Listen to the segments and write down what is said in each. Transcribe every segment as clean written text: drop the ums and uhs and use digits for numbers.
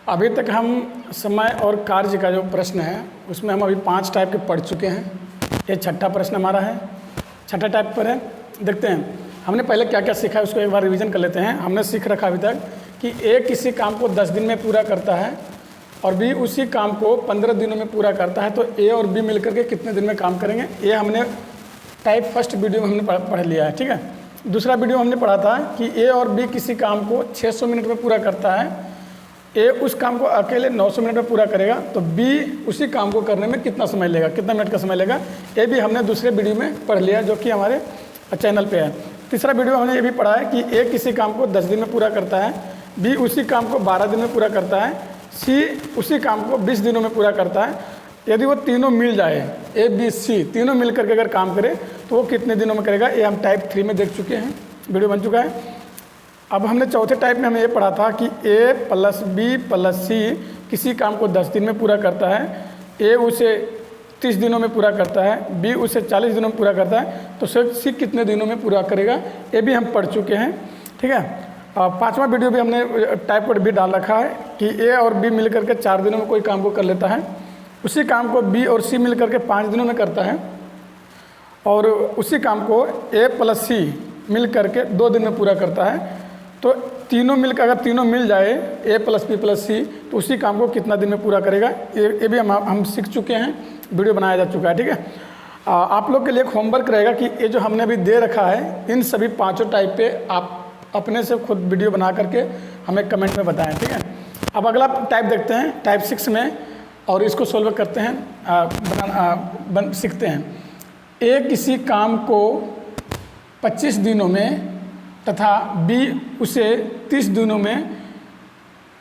अभी तक हम समय और कार्य का जो प्रश्न है उसमें हम अभी 5 टाइप के पढ़ चुके हैं। ये छठा प्रश्न हमारा है, छठा टाइप पर है। देखते हैं हमने पहले क्या क्या सीखा है, उसको एक बार रिवीजन कर लेते हैं। हमने सीख रखा अभी तक कि ए किसी काम को 10 दिन में पूरा करता है और बी उसी काम को 15 दिनों में पूरा करता है, तो ए और बी मिलकर के कितने दिन में काम करेंगे, ये हमने टाइप फर्स्ट वीडियो में हमने पढ़ लिया है। ठीक है, दूसरा वीडियो हमने पढ़ा था कि ए और बी किसी काम को 600 मिनट में पूरा करता है, ए उस काम को अकेले 900 मिनट में पूरा करेगा, तो बी उसी काम को करने में कितना समय लेगा, कितना मिनट का समय लेगा, ये भी हमने दूसरे वीडियो में पढ़ लिया जो कि हमारे चैनल पे है। तीसरा वीडियो हमने ये भी पढ़ा है कि ए किसी काम को 10 दिन में पूरा करता है, बी उसी काम को 12 दिन में पूरा करता है, सी उसी काम को 20 दिनों में पूरा करता है। यदि वो तीनों मिल जाए, ए बी सी तीनों मिल करके अगर काम करे तो वो कितने दिनों में करेगा, ये हम टाइप 3 में देख चुके हैं, वीडियो बन चुका है। अब हमने चौथे टाइप में हमें ये पढ़ा था कि ए प्लस बी प्लस सी किसी काम को 10 दिन में पूरा करता है, ए उसे 30 दिनों में पूरा करता है, बी उसे 40 दिनों में पूरा करता है, तो सी कितने दिनों में पूरा करेगा, ये भी हम पढ़ चुके हैं। ठीक है, पांचवा वीडियो भी हमने टाइप पर भी डाल रखा है कि ए और बी मिल करके 4 दिनों में कोई काम को कर लेता है, उसी काम को बी और सी मिल करके 5 दिनों में करता है, और उसी काम को ए प्लस सी मिल करके 2 दिन में पूरा करता है। तो तीनों मिलकर अगर तीनों मिल जाए ए प्लस बी प्लस सी तो उसी काम को कितना दिन में पूरा करेगा, ये भी हम सीख चुके हैं, वीडियो बनाया जा चुका है। ठीक है, आप लोग के लिए एक होमवर्क रहेगा कि ये जो हमने अभी दे रखा है इन सभी 5 टाइप पे आप अपने से खुद वीडियो बना करके हमें कमेंट में बताएं। ठीक है, अब अगला टाइप देखते हैं, टाइप 6 में, और इसको सोल्व करते हैं, सीखते हैं। ए किसी काम को 25 दिनों में तथा बी उसे 30 दिनों में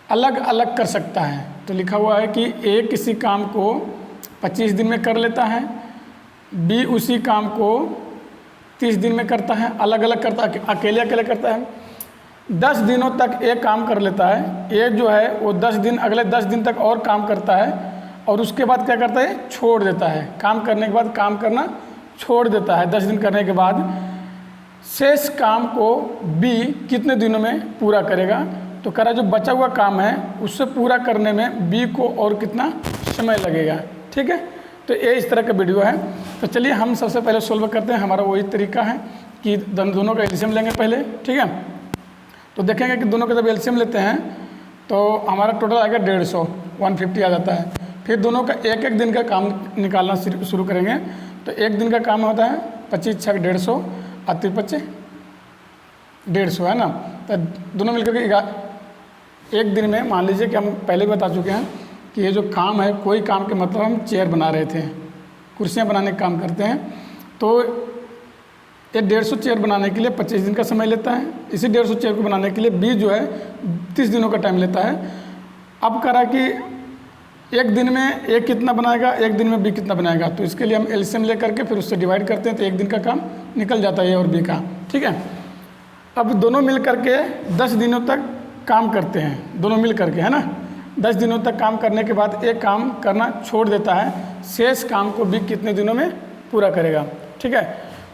अलग अलग कर सकता है। तो लिखा हुआ है कि ए किसी काम को 25 दिन में कर लेता है, बी उसी काम को 30 दिन में करता है, अलग अलग करता है, अकेले अकेले करता है। 10 दिनों तक ए काम कर लेता है, ए जो है वो 10 दिन अगले 10 दिन तक और काम करता है, और उसके बाद क्या करता है, छोड़ देता है। काम करने के बाद काम करना छोड़ देता है 10 दिन करने के बाद। शेष काम को बी कितने दिनों में पूरा करेगा, तो कह रहा जो बचा हुआ काम है उससे पूरा करने में बी को और कितना समय लगेगा। ठीक है, तो ये इस तरह का वीडियो है। तो चलिए हम सबसे पहले सोल्व करते हैं। हमारा वही तरीका है कि दोनों का एलसीएम लेंगे पहले। ठीक है, तो देखेंगे कि दोनों का जब एलसीएम लेते हैं तो हमारा टोटल आएगा 150, 150 आ जाता है। फिर दोनों का एक एक दिन का काम निकालना शुरू करेंगे। तो एक दिन का काम होता है 25 छक 150 और 3 150 है ना। तो दोनों मिलकर के एक दिन में मान लीजिए कि हम पहले भी बता चुके हैं कि ये जो काम है, कोई काम के मतलब हम चेयर बना रहे थे, कुर्सियां बनाने का काम करते हैं, तो ये 150 चेयर बनाने के लिए 25 दिन का समय लेता है। इसी 150 चेयर को बनाने के लिए बी जो है 30 दिनों का टाइम लेता है। अब कह रहा कि एक दिन में ए कितना बनाएगा, एक दिन में बी कितना बनाएगा, तो इसके लिए हम एलसीएम लेकर के फिर उससे डिवाइड करते हैं, तो एक दिन का काम निकल जाता है ए और बी का। ठीक है, अब दोनों मिल करके 10 दिनों तक काम करते हैं, दोनों मिल करके, है ना। 10 दिनों तक काम करने के बाद एक काम करना छोड़ देता है, शेष काम को बी कितने दिनों में पूरा करेगा। ठीक है,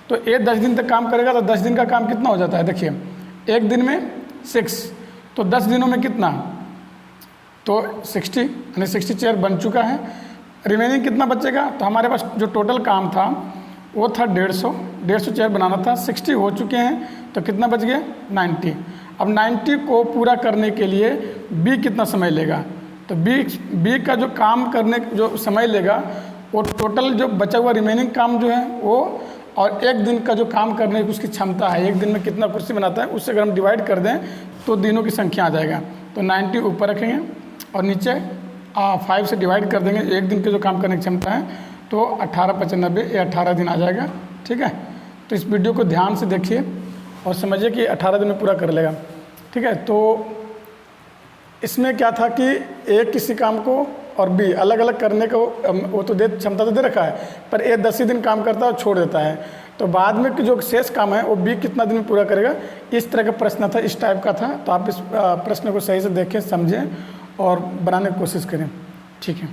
तो ए 10 दिन तक काम करेगा, तो 10 दिन का काम कितना हो जाता है, देखिए एक दिन में 6, तो 10 दिनों में कितना, तो 60, यानी 60 चेयर बन चुका है। रिमेनिंग कितना बचेगा, तो हमारे पास जो टोटल काम था वो था 150 चेयर बनाना था, 60 हो चुके हैं, तो कितना बच गया 90। अब 90 को पूरा करने के लिए बी कितना समय लेगा, तो बी का जो काम करने जो समय लेगा वो टोटल जो बचा हुआ रिमेनिंग काम जो है वो, और एक दिन का जो काम करने की उसकी क्षमता है, एक दिन में कितना कुर्सी बनाता है, उससे अगर हम डिवाइड कर दें तो दिनों की संख्या आ जाएगा। तो 90 ऊपर रखेंगे और नीचे 5 से डिवाइड कर देंगे, एक दिन के जो काम करने की क्षमता है, तो 18×95 ये 18 दिन आ जाएगा। ठीक है, तो इस वीडियो को ध्यान से देखिए और समझिए कि 18 दिन में पूरा कर लेगा। ठीक है, तो इसमें क्या था कि ए किसी काम को और बी अलग अलग करने को वो तो क्षमता तो दे रखा है, पर ए 10 ही दिन काम करता है और छोड़ देता है, तो बाद में जो शेष काम है वो बी कितना दिन में पूरा करेगा। इस तरह का प्रश्न था, इस टाइप का था। तो आप इस प्रश्न को सही से देखें, समझें और बनाने की कोशिश करें। ठीक है,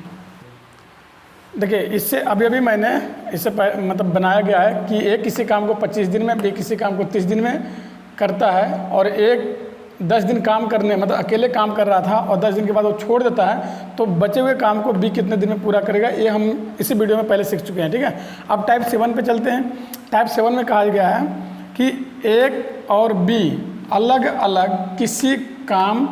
देखिए इससे अभी मैंने इससे मतलब बनाया गया है कि ए किसी काम को 25 दिन में, बी किसी काम को 30 दिन में करता है, और एक 10 दिन काम करने मतलब अकेले काम कर रहा था और 10 दिन के बाद वो छोड़ देता है, तो बचे हुए काम को बी कितने दिन में पूरा करेगा, ये हम इसी वीडियो में पहले सीख चुके हैं। ठीक है, अब टाइप 7 पे चलते हैं। टाइप 7 में कहा गया है कि ए और बी अलग अलग किसी काम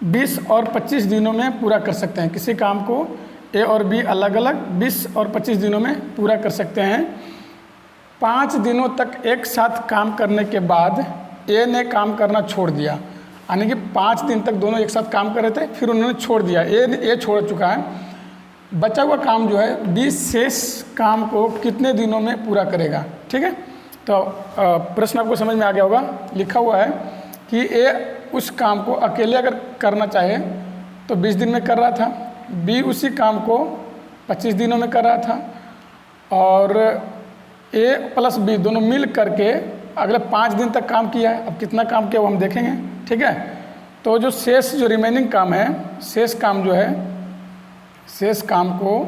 20 और 25 दिनों में पूरा कर सकते हैं। किसी काम को ए और बी अलग अलग 20 और 25 दिनों में पूरा कर सकते हैं। 5 दिनों तक एक साथ काम करने के बाद ए ने काम करना छोड़ दिया, यानी कि 5 दिन तक दोनों एक साथ काम कर रहे थे, फिर उन्होंने छोड़ दिया, ए छोड़ चुका है। बचा हुआ काम जो है बी शेष काम को कितने दिनों में पूरा करेगा। ठीक है, तो प्रश्न आपको समझ में आ गया होगा। लिखा हुआ है कि ए उस काम को अकेले अगर करना चाहे तो 20 दिन में कर रहा था, बी उसी काम को 25 दिनों में कर रहा था, और ए प्लस बी दोनों मिल करके अगले 5 दिन तक काम किया है। अब कितना काम किया वो हम देखेंगे। ठीक है, तो जो शेष जो रिमेनिंग काम है, शेष काम जो है, शेष काम को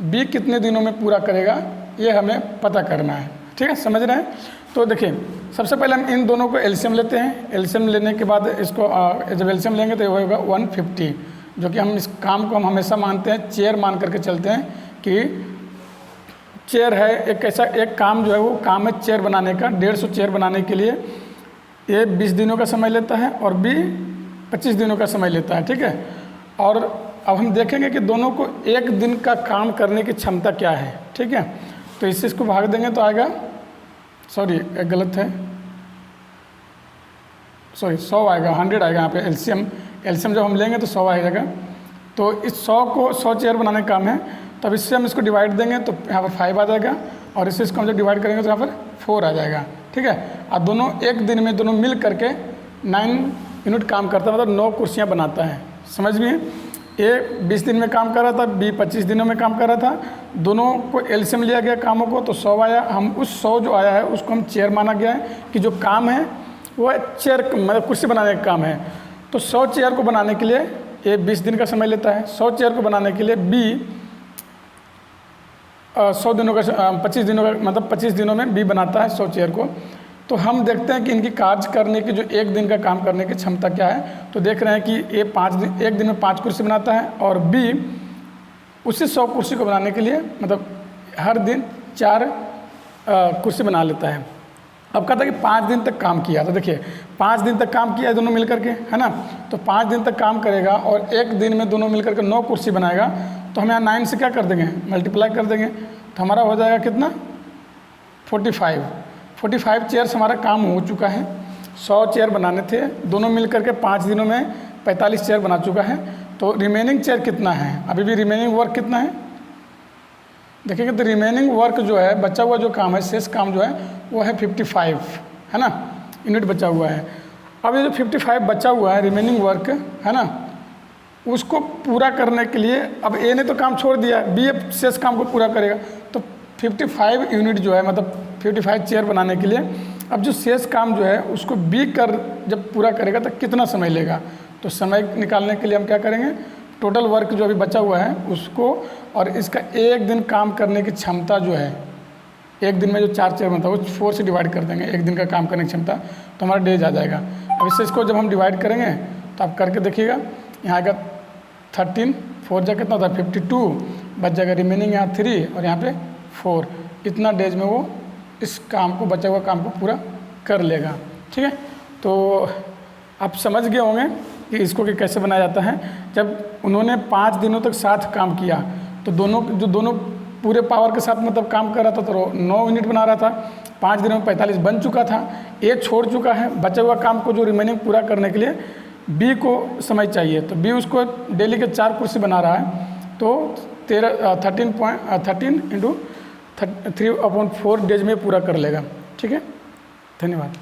बी कितने दिनों में पूरा करेगा ये हमें पता करना है। ठीक है, समझ रहे हैं। तो देखिए, सबसे पहले हम इन दोनों को एलसीएम लेते हैं। एलसीएम लेने के बाद इसको जब एलसीएम लेंगे तो ये होगा 150, जो कि हम इस काम को हम हमेशा मानते हैं चेयर मान करके चलते हैं कि चेयर है एक ऐसा एक काम जो है वो काम है चेयर बनाने का। 150 चेयर बनाने के लिए ए 20 दिनों का समय लेता है और बी 25 दिनों का समय लेता है। ठीक है, और अब हम देखेंगे कि दोनों को एक दिन का काम करने की क्षमता क्या है। ठीक है, तो इससे इसको भाग देंगे तो आएगा, सॉरी एक गलत है, सॉरी 100 आएगा, 100 आएगा यहाँ पे। एलसीएम जब हम लेंगे तो 100 आ जाएगा। तो इस 100 को 100 चेयर बनाने का काम है, तब इससे हम इसको डिवाइड देंगे तो यहाँ पर 5 आ जाएगा, और इससे इसको हम जब डिवाइड करेंगे तो यहाँ पर 4 आ जाएगा। ठीक है, और दोनों एक दिन में दोनों मिल करके 9 यूनिट काम करता है, मतलब 9 कुर्सियाँ बनाता है। समझ में, ए 20 दिन में काम कर रहा था, बी 25 दिनों में काम कर रहा था। दोनों को एलसीएम लिया गया कामों को, तो 100 आया। हम उस 100 जो आया है उसको हम चेयर माना गया है कि जो काम है वो चेयर मतलब कुर्सी बनाने का काम है। तो 100 चेयर को बनाने के लिए ए 20 दिन का समय लेता है, 100 चेयर को बनाने के लिए बी 100 दिनों का 25 दिनों का मतलब 25 दिनों में बी बनाता है 100 चेयर को। तो हम देखते हैं कि इनकी कार्य करने की जो एक दिन का काम करने की क्षमता क्या है। तो देख रहे हैं कि ए एक दिन में 5 कुर्सी बनाता है और बी उसी 100 कुर्सी को बनाने के लिए मतलब हर दिन 4 कुर्सी बना लेता है। अब कहता है कि 5 दिन तक काम किया, तो देखिए 5 दिन तक काम किया दोनों मिलकर के, है ना। तो 5 दिन तक काम करेगा और एक दिन में दोनों मिलकर के 9 कुर्सी बनाएगा। तो हम यहाँ 9 से क्या कर देंगे, मल्टीप्लाई कर देंगे, तो हमारा हो जाएगा कितना 45 चेयर्स हमारा काम हो चुका है। 100 चेयर बनाने थे, दोनों मिलकर के 5 दिनों में 45 चेयर बना चुका है। तो रिमेनिंग चेयर कितना है, अभी भी रिमेनिंग वर्क कितना है देखेंगे। तो रिमेनिंग वर्क जो है, बचा हुआ जो काम है, शेष काम जो है वो है 55, है ना, यूनिट बचा हुआ है। अब ये जो 55 बचा हुआ है रिमेनिंग वर्क, है ना, उसको पूरा करने के लिए अब ए ने तो काम छोड़ दिया, बी शेष काम को पूरा करेगा। तो 55 यूनिट जो है मतलब 55 चेयर बनाने के लिए अब जो शेष काम जो है उसको बी जब पूरा करेगा तो कितना समय लेगा। तो समय निकालने के लिए हम क्या करेंगे, टोटल वर्क जो अभी बचा हुआ है उसको और इसका एक दिन काम करने की क्षमता जो है, एक दिन में जो 4 चेयर बनता है वो 4 से डिवाइड कर देंगे, एक दिन का काम करने की क्षमता, तो हमारा डेज आ जाएगा। अब इससे इसको जब हम डिवाइड करेंगे तो आप करके देखिएगा, यहाँ आएगा 13, 4 जा कितना होता है 52, बच जाएगा रिमेनिंग यहाँ 3 और यहाँ पे 4। इतना डेज में वो इस काम को, बचा हुआ काम को पूरा कर लेगा। ठीक है, तो आप समझ गए होंगे कि इसको कि कैसे बनाया जाता है। जब उन्होंने 5 दिनों तक साथ काम किया तो दोनों पूरे पावर के साथ मतलब काम कर रहा था, तो 9 यूनिट बना रहा था। 5 दिनों में 45 बन चुका था, ए छोड़ चुका है। बचा हुआ काम को जो रिमेनिंग पूरा करने के लिए बी को समय चाहिए, तो बी उसको डेली के 4 कुर्सी बना रहा है, तो 13 इंटू 3/4 डेज में पूरा कर लेगा। ठीक है, धन्यवाद।